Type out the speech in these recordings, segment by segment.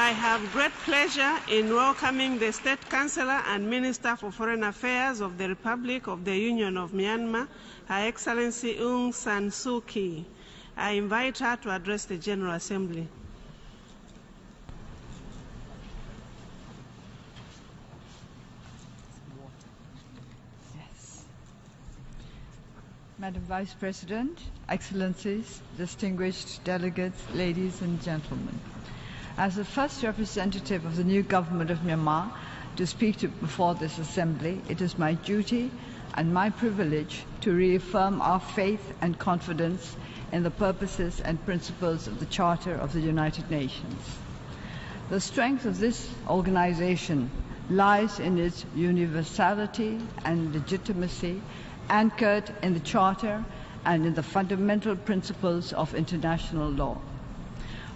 I have great pleasure in welcoming the State Councillor and Minister for Foreign Affairs of the Republic of the Union of Myanmar, Her Excellency Aung San Suu Kyi. I invite her to address the General Assembly. Madam Vice President, Excellencies, distinguished delegates, ladies and gentlemen. As the first representative of the new government of Myanmar to speak before this Assembly, it is my duty and my privilege to reaffirm our faith and confidence in the purposes and principles of the Charter of the United Nations. The strength of this organization lies in its universality and legitimacy, anchored in the Charter and in the fundamental principles of international law.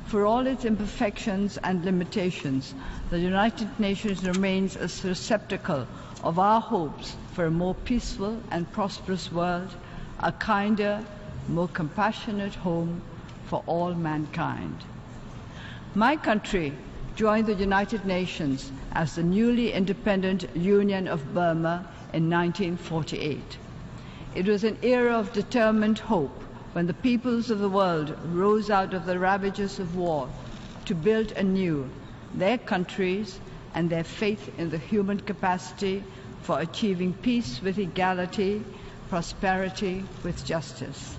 For all its imperfections and limitations, the United Nations remains a receptacle of our hopes for a more peaceful and prosperous world, a kinder, more compassionate home for all mankind. My country joined the United Nations as the newly independent Union of Burma in 1948. It was an era of determined hope when the peoples of the world rose out of the ravages of war to build anew their countries and their faith in the human capacity for achieving peace with equality, prosperity with justice.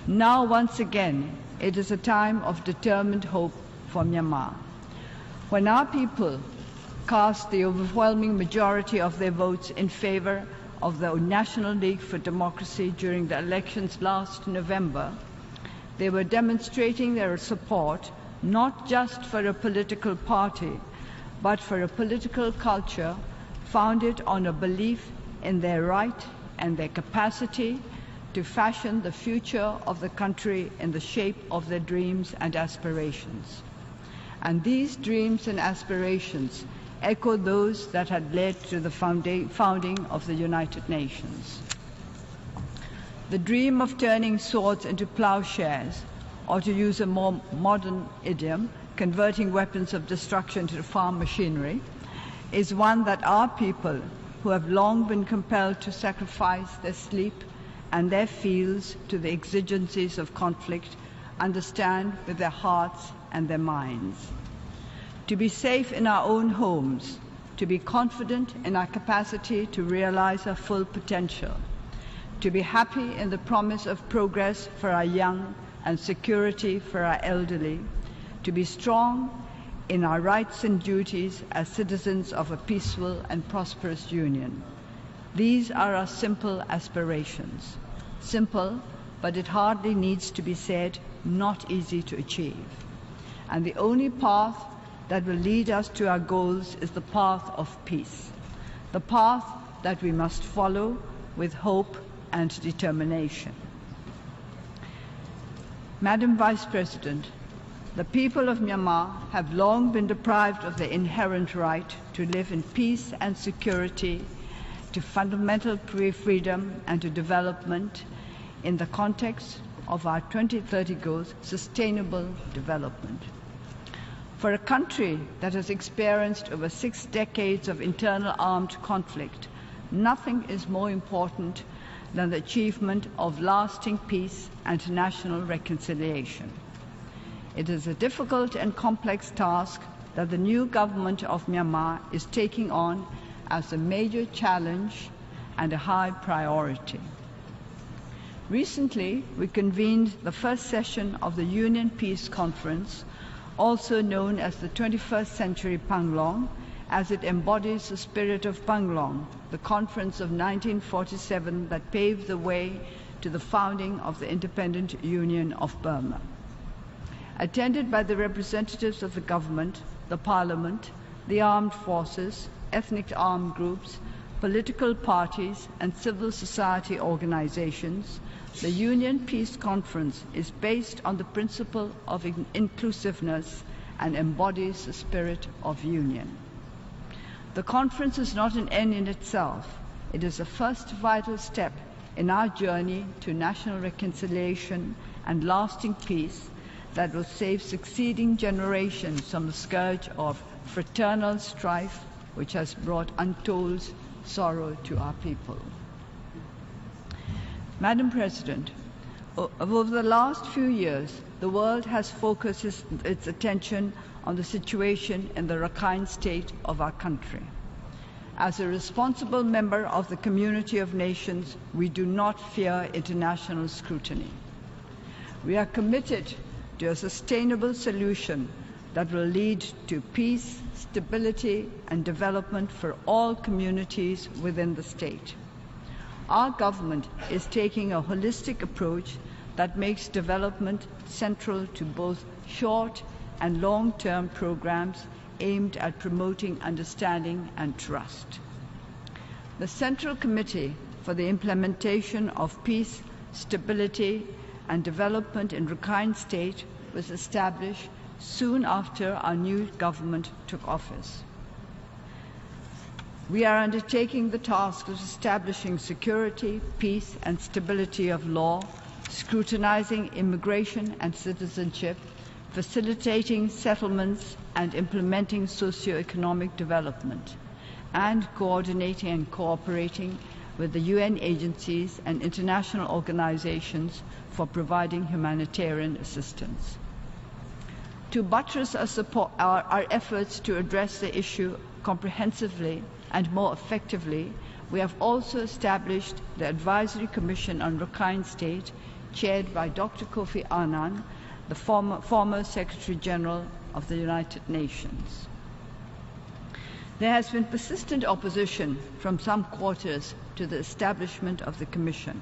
Now, once again, it is a time of determined hope for Myanmar. When our people cast the overwhelming majority of their votes in favor of the National League for Democracy during the elections last November, they were demonstrating their support not just for a political party, but for a political culture founded on a belief in their right and their capacity to fashion the future of the country in the shape of their dreams and aspirations. And these dreams and aspirations echo those that had led to the founding of the United Nations. The dream of turning swords into plowshares, or to use a more modern idiom, converting weapons of destruction to farm machinery, is one that our people, who have long been compelled to sacrifice their sleep and their fields to the exigencies of conflict, understand with their hearts and their minds. To be safe in our own homes, to be confident in our capacity to realize our full potential, to be happy in the promise of progress for our young and security for our elderly, to be strong in our rights and duties as citizens of a peaceful and prosperous union. These are our simple aspirations. Simple, but it hardly needs to be said, not easy to achieve. And the only path that will lead us to our goals is the path of peace, the path that we must follow with hope and determination. Madam Vice President, the people of Myanmar have long been deprived of the inherent right to live in peace and security, to fundamental freedom and to development in the context of our 2030 goals, sustainable development. For a country that has experienced over 6 decades of internal armed conflict, nothing is more important than the achievement of lasting peace and national reconciliation. It is a difficult and complex task that the new government of Myanmar is taking on as a major challenge and a high priority. Recently, we convened the first session of the Union Peace Conference, also known as the 21st Century Panglong, as it embodies the spirit of Panglong, the conference of 1947 that paved the way to the founding of the Independent Union of Burma. Attended by the representatives of the government, the parliament, the armed forces, ethnic armed groups, political parties, and civil society organizations, the Union Peace Conference is based on the principle of inclusiveness and embodies the spirit of union. The conference is not an end in itself. It is a first vital step in our journey to national reconciliation and lasting peace, that will save succeeding generations from the scourge of fraternal strife, which has brought untold sorrow to our people. Madam President, over the last few years, the world has focused its attention on the situation in the Rakhine state of our country. As a responsible member of the community of nations, we do not fear international scrutiny. We are committed to a sustainable solution that will lead to peace, stability, and development for all communities within the state. Our government is taking a holistic approach that makes development central to both short and long-term programs aimed at promoting understanding and trust. The Central Committee for the Implementation of Peace, Stability, and Development in Rakhine State was established soon after our new government took office. We are undertaking the task of establishing security, peace, and stability of law, scrutinizing immigration and citizenship, facilitating settlements and implementing socio-economic development, and coordinating and cooperating with the UN agencies and international organizations for providing humanitarian assistance. To buttress our efforts to address the issue comprehensively and more effectively, we have also established the Advisory Commission on Rakhine State, chaired by Dr. Kofi Annan, the former Secretary General of the United Nations. There has been persistent opposition from some quarters to the establishment of the Commission.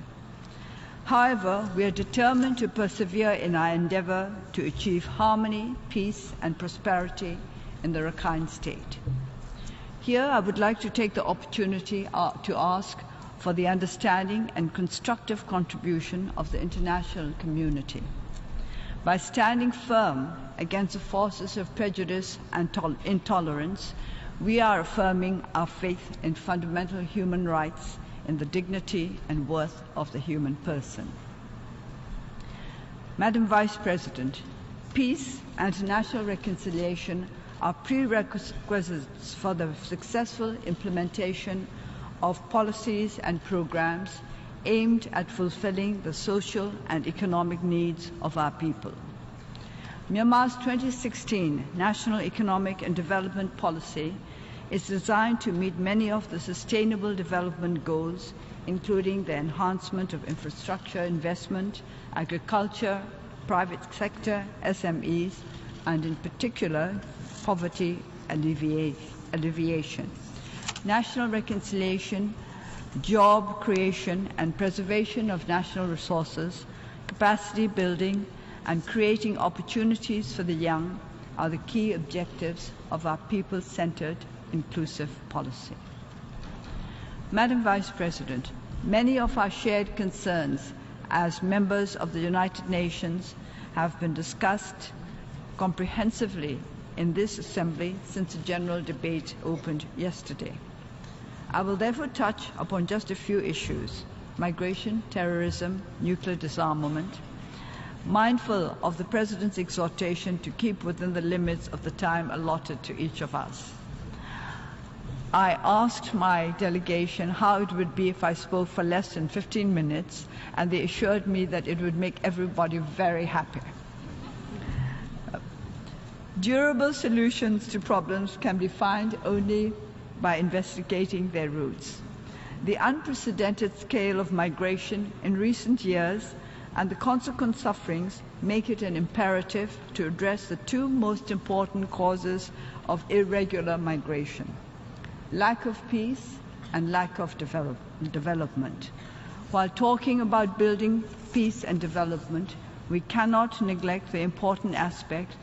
However, we are determined to persevere in our endeavor to achieve harmony, peace, and prosperity in the Rakhine State. Here, I would like to take the opportunity to ask for the understanding and constructive contribution of the international community. By standing firm against the forces of prejudice and intolerance, we are affirming our faith in fundamental human rights, in the dignity and worth of the human person. Madam Vice President, peace and national reconciliation are prerequisites for the successful implementation of policies and programs aimed at fulfilling the social and economic needs of our people. Myanmar's 2016 National Economic and Development Policy is designed to meet many of the Sustainable Development Goals, including the enhancement of infrastructure investment, agriculture, private sector, SMEs, and in particular, poverty alleviation, national reconciliation, job creation and preservation of national resources, capacity building, and creating opportunities for the young are the key objectives of our people-centered, inclusive policy. Madam Vice President, many of our shared concerns as members of the United Nations have been discussed comprehensively in this Assembly since the general debate opened yesterday. I will therefore touch upon just a few issues: migration, terrorism, nuclear disarmament, mindful of the President's exhortation to keep within the limits of the time allotted to each of us. I asked my delegation how it would be if I spoke for less than 15 minutes, and they assured me that it would make everybody very happy. Durable solutions to problems can be found only by investigating their roots. The unprecedented scale of migration in recent years and the consequent sufferings make it an imperative to address the two most important causes of irregular migration: lack of peace and lack of development. While talking about building peace and development, we cannot neglect the important aspect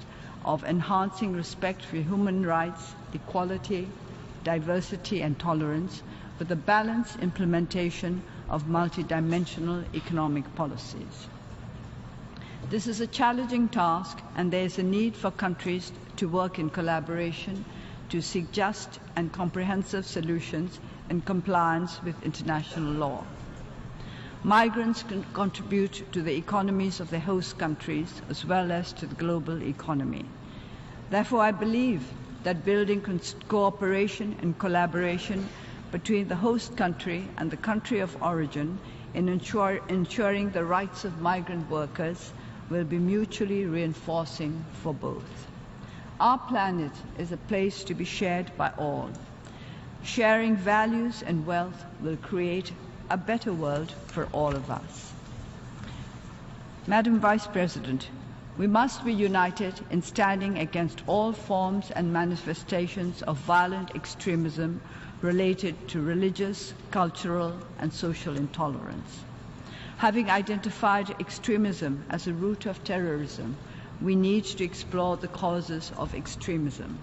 of enhancing respect for human rights, equality, diversity, and tolerance with a balanced implementation of multidimensional economic policies. This is a challenging task, and there is a need for countries to work in collaboration to seek just and comprehensive solutions in compliance with international law. Migrants can contribute to the economies of the host countries as well as to the global economy. Therefore, I believe that building cooperation and collaboration between the host country and the country of origin in ensuring the rights of migrant workers will be mutually reinforcing for both. Our planet is a place to be shared by all. Sharing values and wealth will create a better world for all of us. Madam Vice President, we must be united in standing against all forms and manifestations of violent extremism related to religious, cultural, and social intolerance. Having identified extremism as a root of terrorism, we need to explore the causes of extremism.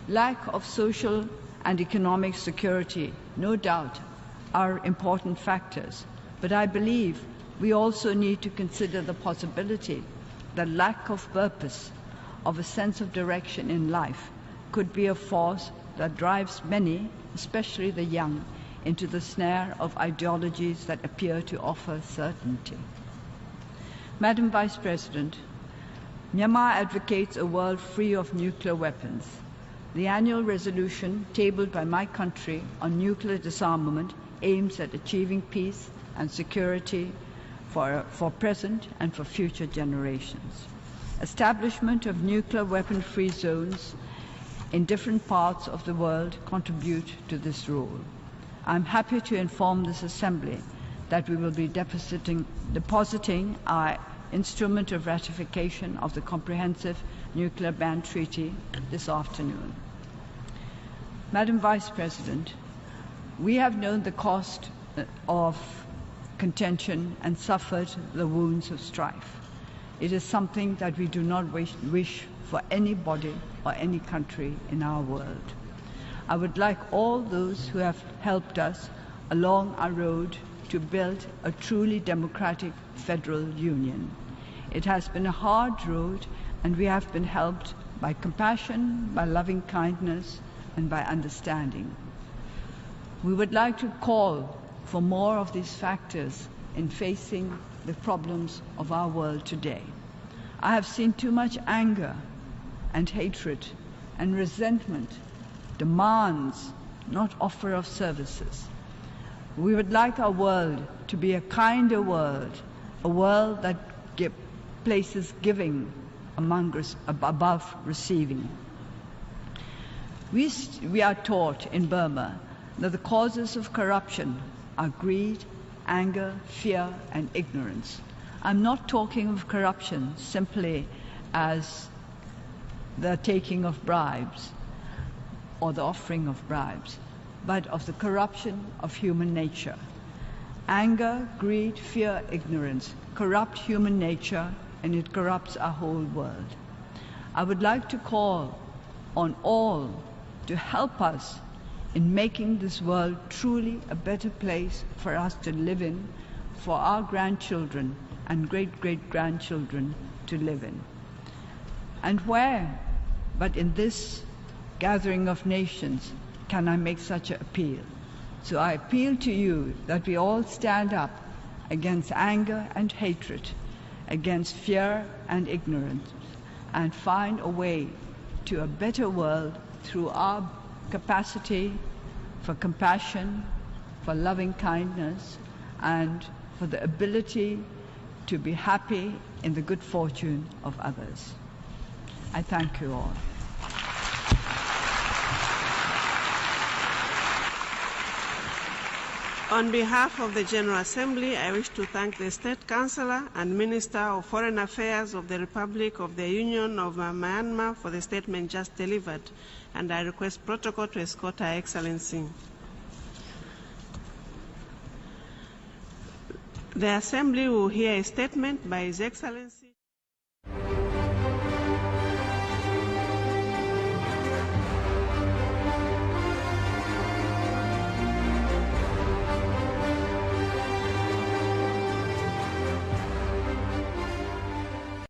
Lack of social and economic security, no doubt, are important factors, but I believe we also need to consider the possibility that lack of purpose, of a sense of direction in life, could be a force that drives many, especially the young, into the snare of ideologies that appear to offer certainty. Madam Vice President, Myanmar advocates a world free of nuclear weapons. The annual resolution tabled by my country on nuclear disarmament aims at achieving peace and security for present and for future generations. Establishment of nuclear weapon-free zones in different parts of the world contribute to this role. I'm happy to inform this Assembly that we will be depositing our instrument of ratification of the Comprehensive Nuclear Ban Treaty this afternoon. Madam Vice President, we have known the cost of contention and suffered the wounds of strife. It is something that we do not wish for anybody or any country in our world. I would like all those who have helped us along our road to build a truly democratic federal union. It has been a hard road, and we have been helped by compassion, by loving kindness, and by understanding. We would like to call for more of these factors in facing the problems of our world today. I have seen too much anger and hatred and resentment, demands, not offer of services. We would like our world to be a kinder world, a world that places giving above receiving. We are taught in Burma that the causes of corruption are greed, anger, fear, and ignorance. I'm not talking of corruption simply as the taking of bribes or the offering of bribes, but of the corruption of human nature. Anger, greed, fear, ignorance corrupt human nature, and it corrupts our whole world. I would like to call on all to help us in making this world truly a better place for us to live in, for our grandchildren and great-great-grandchildren to live in. And where, but in this gathering of nations, can I make such an appeal? So I appeal to you that we all stand up against anger and hatred, against fear and ignorance, and find a way to a better world through our capacity for compassion, for loving kindness, and for the ability to be happy in the good fortune of others. I thank you all. On behalf of the General Assembly, I wish to thank the State Councillor and Minister of Foreign Affairs of the Republic of the Union of Myanmar for the statement just delivered, and I request protocol to escort Her Excellency. The Assembly will hear a statement by His Excellency.